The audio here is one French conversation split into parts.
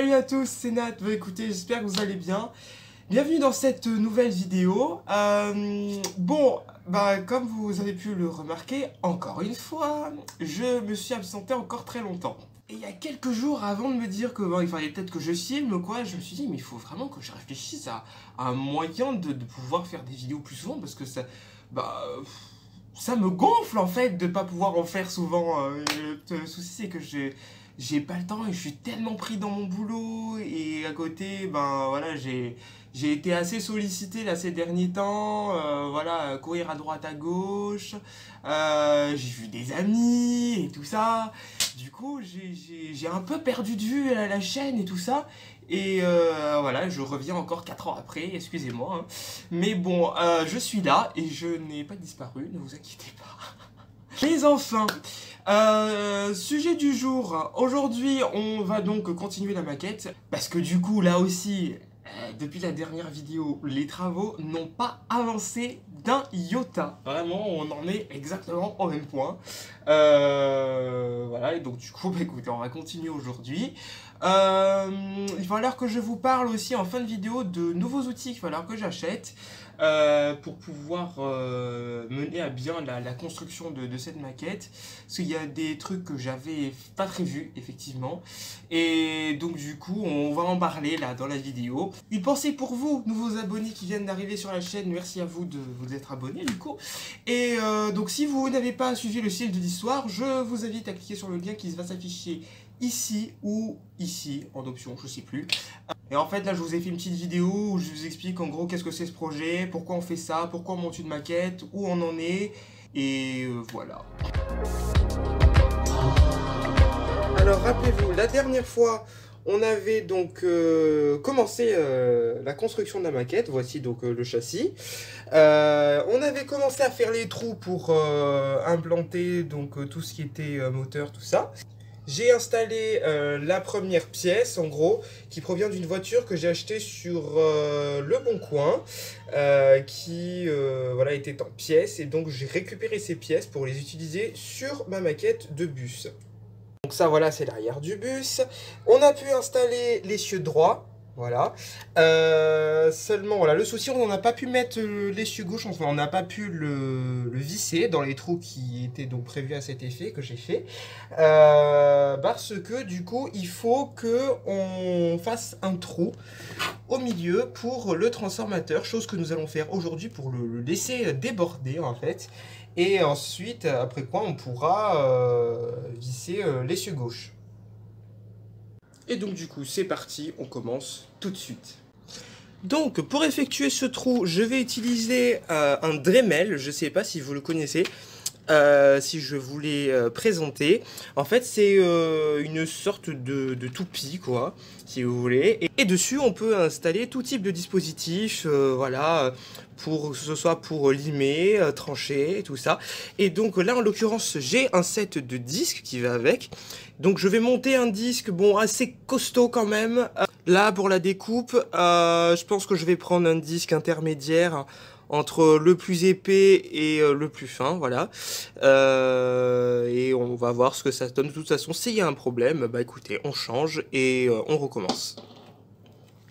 Salut à tous, c'est Nat. Bah, écoutez, j'espère que vous allez bien. Bienvenue dans cette nouvelle vidéo. Comme vous avez pu le remarquer, encore une fois, je me suis absenté encore très longtemps. Et il y a quelques jours, avant de me dire que il fallait peut-être que je filme ou quoi, je me suis dit, mais il faut vraiment que je réfléchisse à un moyen de pouvoir faire des vidéos plus souvent, parce que bah, ça me gonfle en fait de pas pouvoir en faire souvent. Le souci, c'est que j'ai pas le temps et je suis tellement pris dans mon boulot, et à côté j'ai été assez sollicité là ces derniers temps, courir à droite à gauche, j'ai vu des amis et tout ça. Du coup j'ai un peu perdu de vue la chaîne et tout ça, et je reviens encore 4 ans après, excusez-moi, hein. Mais bon, je suis là et je n'ai pas disparu, ne vous inquiétez pas. Mais enfin, sujet du jour, aujourd'hui on va donc continuer la maquette, parce que du coup là aussi, depuis la dernière vidéo, les travaux n'ont pas avancé d'un iota. Vraiment, on en est exactement au même point. Et donc du coup, écoutez, on va continuer aujourd'hui. Il va falloir que je vous parle aussi en fin de vidéo de nouveaux outils qu'il va falloir que j'achète pour pouvoir mener à bien la construction de cette maquette. Parce qu'il y a des trucs que j'avais pas prévus, effectivement. Et donc du coup, on va en parler là dans la vidéo. Une pensée pour vous, nouveaux abonnés qui viennent d'arriver sur la chaîne. Merci à vous de vous être abonnés du coup. Et donc si vous n'avez pas suivi le fil de l'histoire, je vous invite à cliquer sur le lien qui va s'afficher ici ou ici en option, je sais plus. Et en fait là je vous ai fait une petite vidéo où je vous explique en gros qu'est-ce que c'est ce projet, pourquoi on fait ça, pourquoi on monte une maquette, où on en est, et voilà. Alors rappelez-vous, la dernière fois on avait donc commencé la construction de la maquette. Voici donc le châssis. On avait commencé à faire les trous pour implanter donc tout ce qui était moteur, tout ça. J'ai installé la première pièce, en gros, qui provient d'une voiture que j'ai achetée sur Le Bon Coin, qui était en pièces, et donc j'ai récupéré ces pièces pour les utiliser sur ma maquette de bus. Donc ça, voilà, c'est l'arrière du bus. On a pu installer l'essieu droit. Voilà. Seulement, voilà, le souci, on n'a pas pu mettre l'essieu gauche, enfin, on n'a pas pu le visser dans les trous qui étaient donc prévus à cet effet, que j'ai fait. Parce que, du coup, il faut qu'on fasse un trou au milieu pour le transformateur, chose que nous allons faire aujourd'hui pour le laisser déborder, en fait. Et ensuite, après quoi, on pourra visser l'essieu gauche. Et donc du coup, c'est parti, on commence tout de suite. Donc, pour effectuer ce trou, je vais utiliser un Dremel, je ne sais pas si vous le connaissez. Si je vous l'ai présenté, en fait c'est une sorte de toupie, quoi, si vous voulez, et dessus on peut installer tout type de dispositif, pour que ce soit pour limer, trancher, tout ça. Et donc là en l'occurrence j'ai un set de disques qui va avec, donc je vais monter un disque bon assez costaud quand même. Là pour la découpe, je pense que je vais prendre un disque intermédiaire entre le plus épais et le plus fin, voilà. Et on va voir ce que ça donne. De toute façon, s'il y a un problème, bah écoutez, on change et on recommence.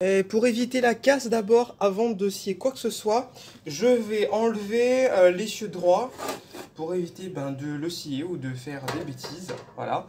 Et pour éviter la casse d'abord, avant de scier quoi que ce soit, je vais enlever l'essieu droit pour éviter de le scier ou de faire des bêtises, voilà.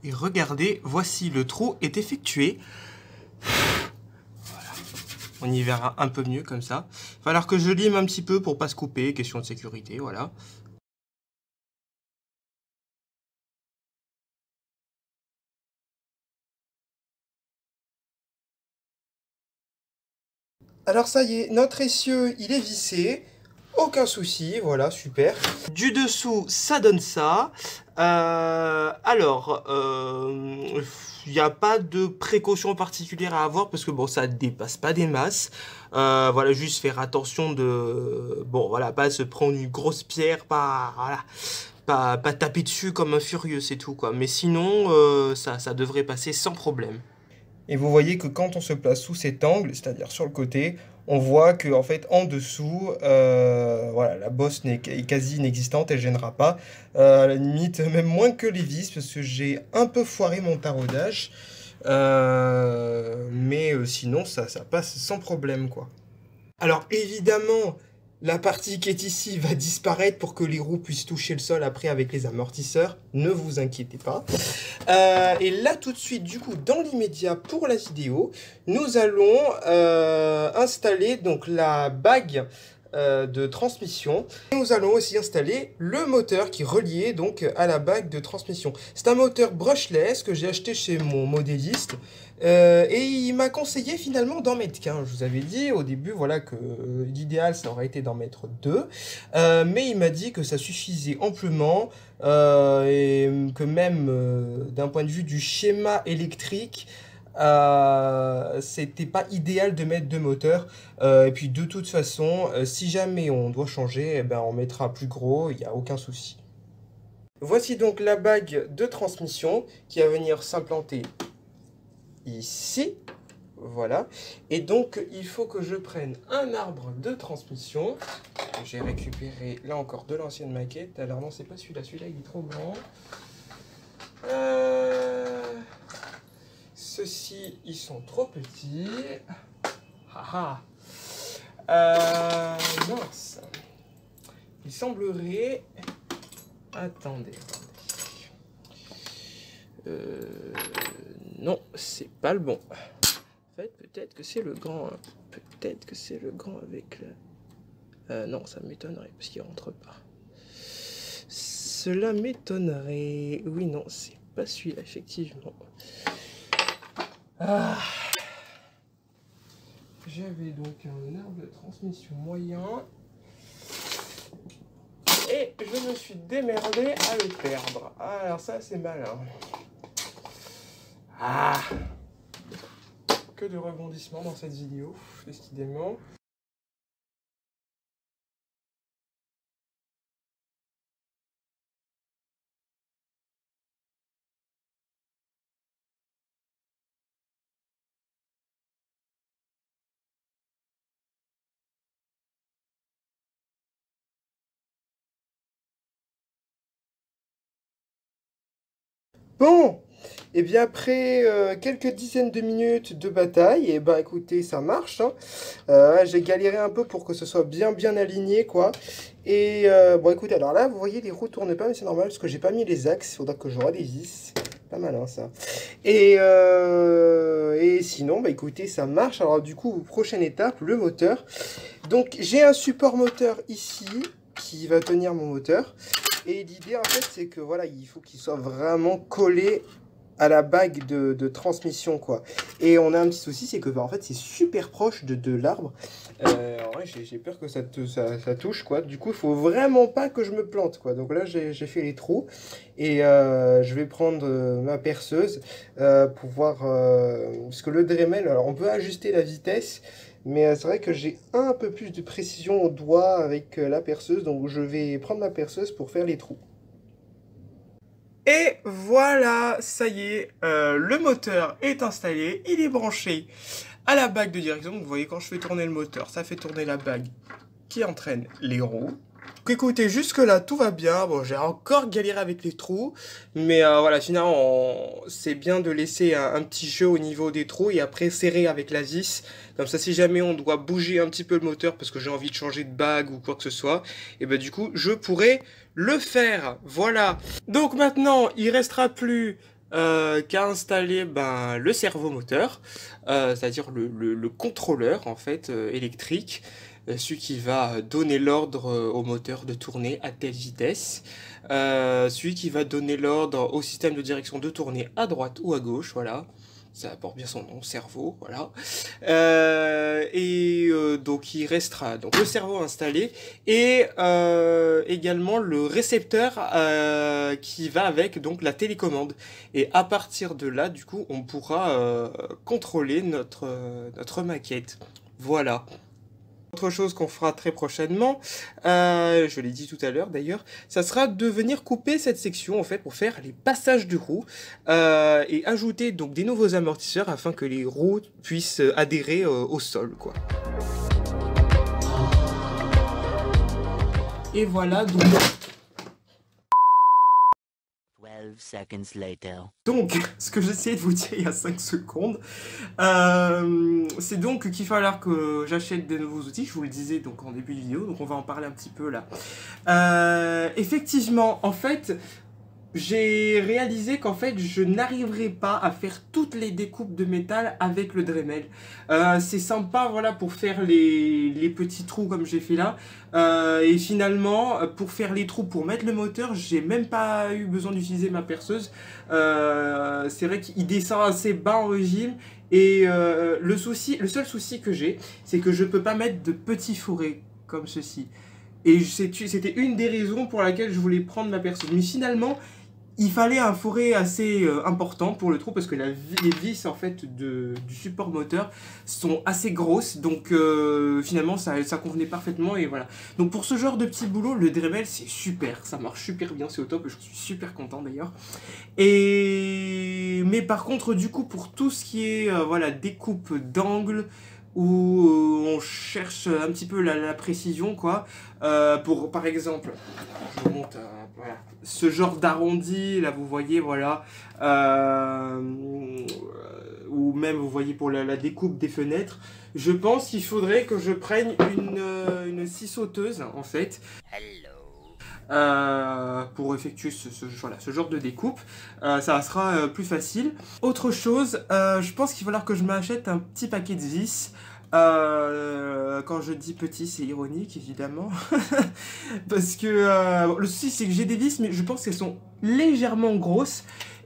Et regardez, voici le trou est effectué. Voilà. On y verra un peu mieux comme ça. Il va falloir que je lime un petit peu pour pas se couper, question de sécurité, voilà. Alors ça y est, notre essieu, il est vissé. Aucun souci, voilà, super. Du dessous, ça donne ça. Il n'y a pas de précaution particulière à avoir parce que bon, ça dépasse pas des masses. Voilà, juste faire attention de... Bon, voilà, pas se prendre une grosse pierre, voilà, pas taper dessus comme un furieux, c'est tout, quoi. Mais sinon, ça devrait passer sans problème. Et vous voyez que quand on se place sous cet angle, c'est-à-dire sur le côté, on voit que en fait en dessous, voilà, la bosse est quasi inexistante, elle gênera pas. À la limite, même moins que les vis, parce que j'ai un peu foiré mon taraudage. Sinon, ça passe sans problème, quoi. Alors évidemment, la partie qui est ici va disparaître pour que les roues puissent toucher le sol après avec les amortisseurs. Ne vous inquiétez pas. Et là tout de suite, du coup, dans l'immédiat pour la vidéo, nous allons installer donc la bague de transmission. Nous allons aussi installer le moteur qui est relié donc à la bague de transmission. C'est un moteur brushless que j'ai acheté chez mon modéliste. Et il m'a conseillé finalement d'en mettre qu'un. Je vous avais dit au début voilà, que l'idéal ça aurait été d'en mettre deux. Mais il m'a dit que ça suffisait amplement et que même d'un point de vue du schéma électrique, c'était pas idéal de mettre deux moteurs. Et puis de toute façon, si jamais on doit changer, eh ben, on mettra plus gros, il n'y a aucun souci. Voici donc la bague de transmission qui va venir s'implanter ici, voilà. Et donc il faut que je prenne un arbre de transmission. J'ai récupéré là encore de l'ancienne maquette. Alors non, c'est pas celui-là, celui-là il est trop grand. Ceux-ci ils sont trop petits. Haha. Mince. Il semblerait. Attendez. Non, c'est pas le bon. En fait, peut-être que c'est le grand. Peut-être que c'est le grand avec le. Non, ça m'étonnerait parce qu'il rentre pas. Cela m'étonnerait. Oui, non, c'est pas celui-là, effectivement. Ah. J'avais donc un arbre de transmission moyen. Et je me suis démerdé à le perdre. Alors ça, c'est malin. Ah. Que de rebondissements dans cette vidéo, décidément. Bon, et bien après quelques dizaines de minutes de bataille, et ben écoutez, ça marche. Hein. J'ai galéré un peu pour que ce soit bien aligné, quoi. Et bon, écoutez, alors là, vous voyez, les roues tournent pas, mais c'est normal parce que j'ai pas mis les axes. Il faudra que j'aurai des vis. Pas malin, ça. Et sinon, bah écoutez, ça marche. Alors du coup, prochaine étape, le moteur. Donc j'ai un support moteur ici qui va tenir mon moteur. Et l'idée, en fait, c'est que voilà, il faut qu'il soit vraiment collé à la bague de transmission, quoi. Et on a un petit souci, c'est que bah, en fait, c'est super proche de l'arbre. En vrai, j'ai peur que ça touche, quoi. Du coup, il faut vraiment pas que je me plante, quoi. Donc là, j'ai fait les trous. Et je vais prendre ma perceuse pour voir... parce que le Dremel, alors on peut ajuster la vitesse. Mais c'est vrai que j'ai un peu plus de précision au doigt avec la perceuse, donc je vais prendre ma perceuse pour faire les trous. Et voilà, ça y est, le moteur est installé, il est branché à la bague de direction. Donc vous voyez, quand je fais tourner le moteur, ça fait tourner la bague qui entraîne les roues. Donc écoutez, jusque là tout va bien. Bon, j'ai encore galéré avec les trous, mais voilà, finalement c'est bien de laisser un petit jeu au niveau des trous et après serrer avec la vis. Comme ça, si jamais on doit bouger un petit peu le moteur parce que j'ai envie de changer de bague ou quoi que ce soit, et ben du coup je pourrais le faire. Voilà. Donc maintenant il restera plus qu'à installer le servomoteur, c'est-à-dire le contrôleur en fait électrique. Celui qui va donner l'ordre au moteur de tourner à telle vitesse, celui qui va donner l'ordre au système de direction de tourner à droite ou à gauche, voilà. ça porte bien son nom, cerveau, voilà. Donc il restera donc le cerveau installé et également le récepteur qui va avec donc la télécommande. Et à partir de là, du coup, on pourra contrôler notre maquette. Voilà. Autre chose qu'on fera très prochainement, je l'ai dit tout à l'heure d'ailleurs, ça sera de venir couper cette section en fait pour faire les passages de roues et ajouter donc des nouveaux amortisseurs afin que les roues puissent adhérer au sol, quoi. Et voilà donc. 12 seconds later. Donc, ce que j'essayais de vous dire il y a 5 secondes, c'est donc qu'il va falloir que j'achète des nouveaux outils, je vous le disais donc en début de vidéo, donc on va en parler un petit peu là. Effectivement, en fait, j'ai réalisé qu'en fait, je n'arriverai pas à faire toutes les découpes de métal avec le Dremel. C'est sympa, voilà, pour faire les petits trous comme j'ai fait là. Et finalement, pour faire les trous, pour mettre le moteur, j'ai même pas eu besoin d'utiliser ma perceuse. C'est vrai qu'il descend assez bas en régime. Et le seul souci que j'ai, c'est que je peux pas mettre de petits fourrés comme ceci. Et c'était une des raisons pour laquelle je voulais prendre ma perceuse. Mais finalement, il fallait un fourré assez important pour le trou parce que les vis en fait du support moteur sont assez grosses, donc finalement ça convenait parfaitement et voilà. Donc pour ce genre de petit boulot, le Dremel c'est super, ça marche super bien, c'est au top, je suis super content d'ailleurs. Mais par contre du coup pour tout ce qui est voilà, découpe d'angle, où on cherche un petit peu la précision quoi, pour par exemple, je vous montre voilà, ce genre d'arrondi là vous voyez voilà, ou même vous voyez pour la découpe des fenêtres, je pense qu'il faudrait que je prenne une scie sauteuse en fait. Pour effectuer voilà, ce genre de découpe, ça sera plus facile. Autre chose, je pense qu'il va falloir que je m'achète un petit paquet de vis. Quand je dis petit, c'est ironique évidemment, parce que le souci c'est que j'ai des vis, mais je pense qu'elles sont légèrement grosses.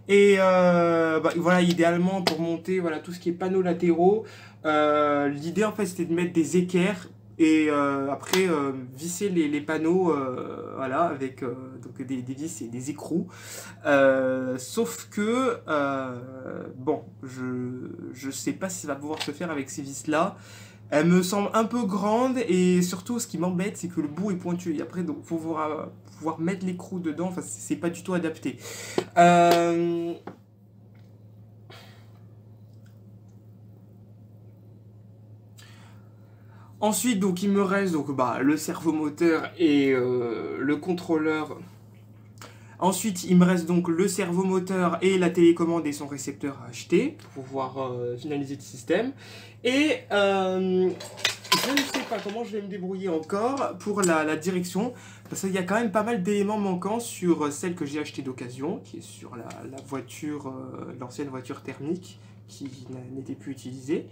Et voilà, idéalement pour monter voilà, tout ce qui est panneaux latéraux, l'idée en fait c'était de mettre des équerres. Et après visser les panneaux voilà, avec donc des vis et des écrous, sauf que bon, je sais pas si ça va pouvoir se faire avec ces vis là. Elles me semblent un peu grandes et surtout ce qui m'embête c'est que le bout est pointu et après donc pour pouvoir mettre l'écrou dedans, enfin c'est pas du tout adapté. Ensuite, donc, il me reste donc, le servomoteur et le contrôleur. Ensuite, il me reste donc le servomoteur et la télécommande et son récepteur à acheter pour pouvoir finaliser le système. Et je ne sais pas comment je vais me débrouiller encore pour la direction, parce qu'il y a quand même pas mal d'éléments manquants sur celle que j'ai achetée d'occasion, qui est sur la voiture, l'ancienne voiture thermique, qui n'était plus utilisée.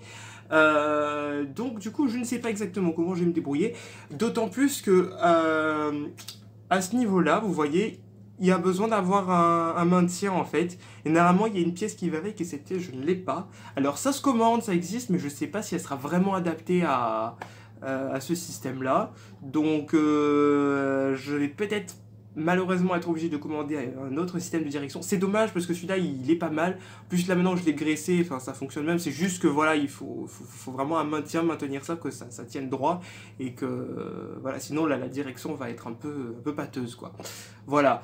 Donc du coup je ne sais pas exactement comment je vais me débrouiller, d'autant plus que à ce niveau là vous voyez il y a besoin d'avoir un maintien en fait, et normalement il y a une pièce qui va avec et cette pièce je ne l'ai pas. Alors ça se commande, ça existe, mais je ne sais pas si elle sera vraiment adaptée à ce système là, donc je vais peut-être malheureusement être obligé de commander un autre système de direction. C'est dommage parce que celui-là il est pas mal. Plus là maintenant je l'ai graissé, enfin ça fonctionne même. C'est juste que voilà, il faut vraiment un maintien, maintenir ça, que ça tienne droit et que voilà, sinon la direction va être un peu pâteuse quoi. Voilà.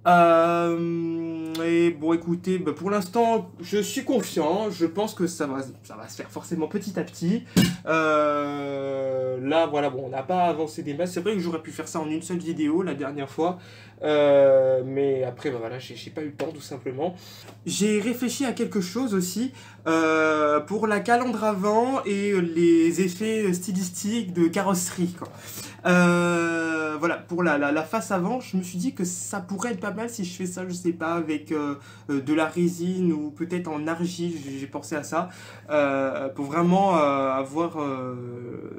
Et bon écoutez, pour l'instant je suis confiant, je pense que ça va se faire forcément petit à petit. Là voilà, bon on n'a pas avancé des masses, c'est vrai que j'aurais pu faire ça en une seule vidéo la dernière fois, mais après voilà, j'ai pas eu le temps tout simplement. J'ai réfléchi à quelque chose aussi pour la calandre avant et les effets stylistiques de carrosserie quoi. Voilà, pour la face avant, je me suis dit que ça pourrait être pas mal si je fais ça, je sais pas, avec de la résine ou peut-être en argile, j'ai pensé à ça, pour vraiment avoir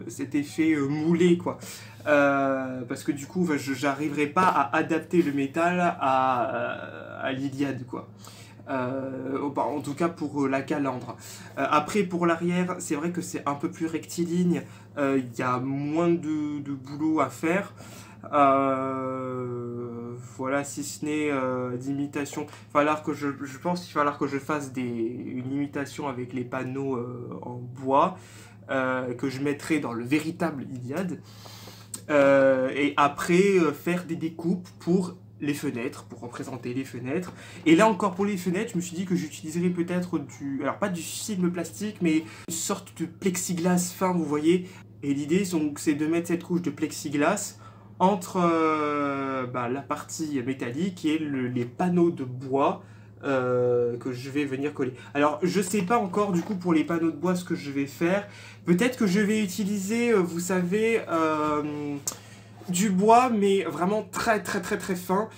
cet effet moulé, quoi. Parce que du coup, j'arriverai pas à adapter le métal à l'Iliade, quoi. En tout cas pour la calandre. Après pour l'arrière, c'est vrai que c'est un peu plus rectiligne, il y a moins de boulot à faire. Voilà, si ce n'est d'imitation. Je pense qu'il va falloir que je fasse une imitation avec les panneaux en bois que je mettrai dans le véritable Iliad. Et après, faire des découpes pour les fenêtres, pour représenter les fenêtres. Et là encore pour les fenêtres, je me suis dit que j'utiliserais peut-être alors pas du film plastique, mais une sorte de plexiglas fin, vous voyez. Et l'idée, c'est de mettre cette couche de plexiglas entre la partie métallique et les panneaux de bois que je vais venir coller. Alors, je sais pas encore, du coup, pour les panneaux de bois, ce que je vais faire. Peut-être que je vais utiliser, vous savez, du bois, mais vraiment très, très, très, très fin.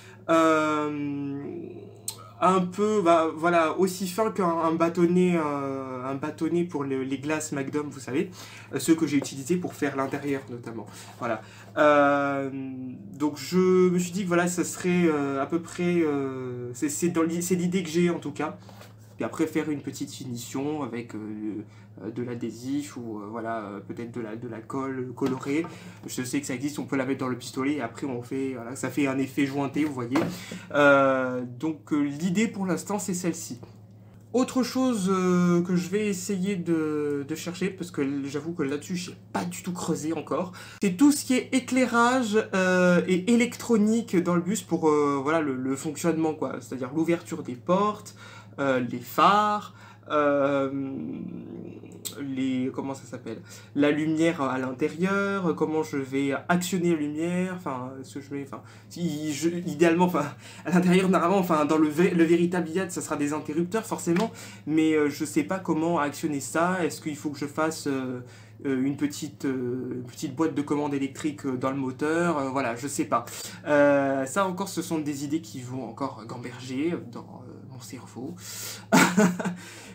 Un peu, voilà, aussi fin qu'un bâtonnet, un bâtonnet pour les glaces Magnum, vous savez, ceux que j'ai utilisés pour faire l'intérieur notamment. Voilà. Donc je me suis dit que voilà, ça serait à peu près, c'est l'idée que j'ai en tout cas. Puis après faire une petite finition avec de l'adhésif ou voilà, peut-être de la colle colorée. Je sais que ça existe, on peut la mettre dans le pistolet et après on fait, voilà, ça fait un effet jointé, vous voyez. Donc l'idée pour l'instant c'est celle-ci. Autre chose que je vais essayer de chercher, parce que j'avoue que là-dessus j'ai pas du tout creusé encore, c'est tout ce qui est éclairage et électronique dans le bus pour voilà, le fonctionnement, quoi. C'est-à-dire l'ouverture des portes, les phares, comment ça s'appelle, la lumière à l'intérieur, comment je vais actionner la lumière, enfin ce que je mets, enfin idéalement, enfin à l'intérieur normalement, enfin dans le véritable Iliad ça sera des interrupteurs forcément, mais je sais pas comment actionner ça. Est-ce qu'il faut que je fasse une petite boîte de commande électrique dans le moteur, voilà, je sais pas. Ça encore, ce sont des idées qui vont encore gamberger dans mon cerveau.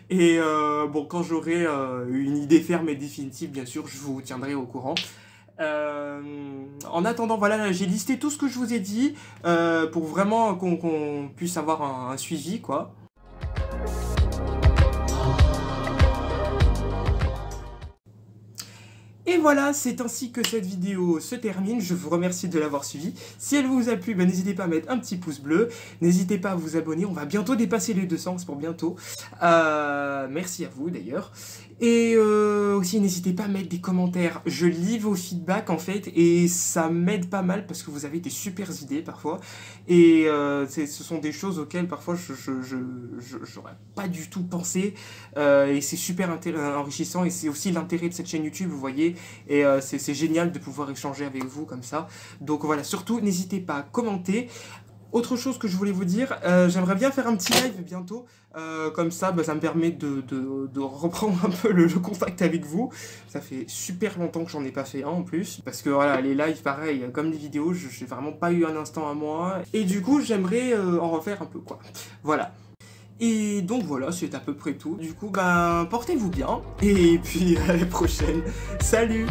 Et bon, quand j'aurai une idée ferme et définitive, bien sûr, je vous tiendrai au courant. En attendant, voilà, j'ai listé tout ce que je vous ai dit pour vraiment qu'on puisse avoir un suivi, quoi. Et voilà, c'est ainsi que cette vidéo se termine. Je vous remercie de l'avoir suivi. Si elle vous a plu, n'hésitez pas à mettre un petit pouce bleu. N'hésitez pas à vous abonner. On va bientôt dépasser les 200, c'est pour bientôt. Merci à vous d'ailleurs. Et aussi, n'hésitez pas à mettre des commentaires. Je lis vos feedbacks en fait et ça m'aide pas mal parce que vous avez des super idées parfois. Et ce sont des choses auxquelles parfois j'aurais pas du tout pensé. Et c'est super enrichissant et c'est aussi l'intérêt de cette chaîne YouTube, vous voyez. Et c'est génial de pouvoir échanger avec vous comme ça. Donc voilà, surtout n'hésitez pas à commenter. Autre chose que je voulais vous dire, j'aimerais bien faire un petit live bientôt, comme ça, ça me permet de reprendre un peu le contact avec vous. Ça fait super longtemps que j'en ai pas fait un en plus, parce que voilà, les lives pareil, comme les vidéos, j'ai vraiment pas eu un instant à moi, et du coup j'aimerais en refaire un peu quoi. Voilà. Et donc voilà, c'est à peu près tout. Du coup, portez-vous bien, et puis à la prochaine. Salut!